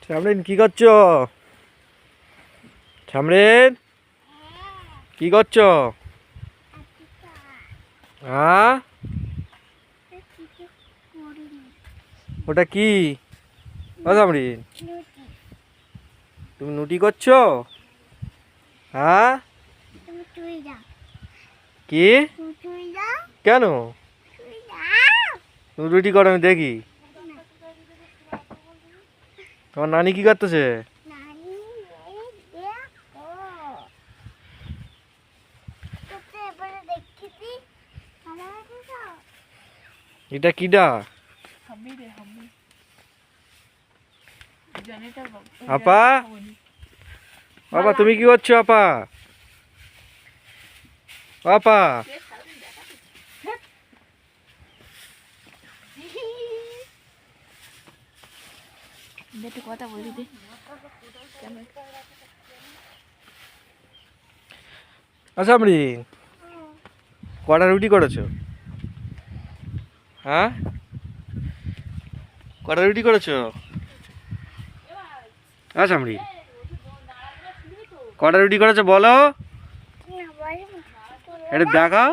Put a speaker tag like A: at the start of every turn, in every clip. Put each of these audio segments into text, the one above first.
A: সামরিন কি করছো? সামরিন কি করছো? হ্যাঁ, ওটা কি? ও সামরিন, তুমি নুটি করছো? হ্যাঁ, কি কেন? তুমি রুটি করো, আমি দেখি। তোমার নানি কি করতেছে? এটা কিডা? আপা, বাবা তুমি কি করছো? আপা, আপা,
B: কথা বলি দে।
A: আচ্ছা সামরিন, কটা রুটি করেছো? হ্যাঁ, কটা রুটি করেছো? আচ্ছা সামরিন, কটা রুটি করেছো বলো, এটা দেখাও।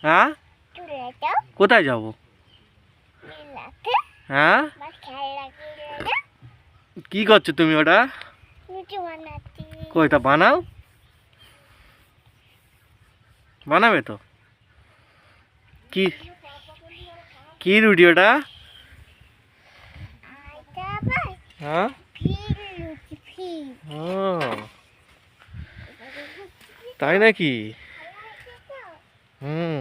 A: হ্যাঁ, কোথায় যাবো? হ্যাঁ, কি করছো তুমি? ওটা কই? তা বানাও, বানাবে তো। কি কি রুটি ওটা? হ্যাঁ, ও, তাই নাকি? হুম,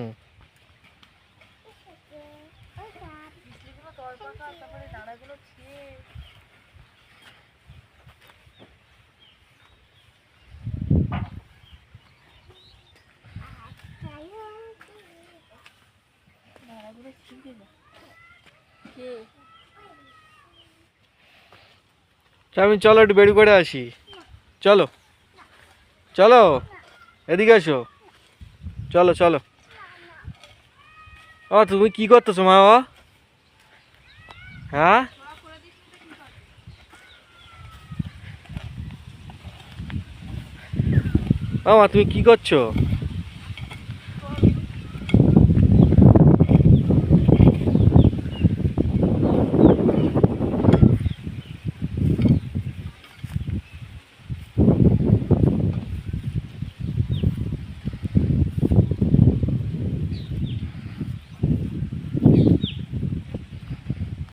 A: আমি চলো একটু বেড়ি করে আসি। চলো চলো, এদিকে আসো, চলো চলো। ও তুমি কি করতেছো মা? ও হ্যাঁ, ও মা তুমি কি করছো?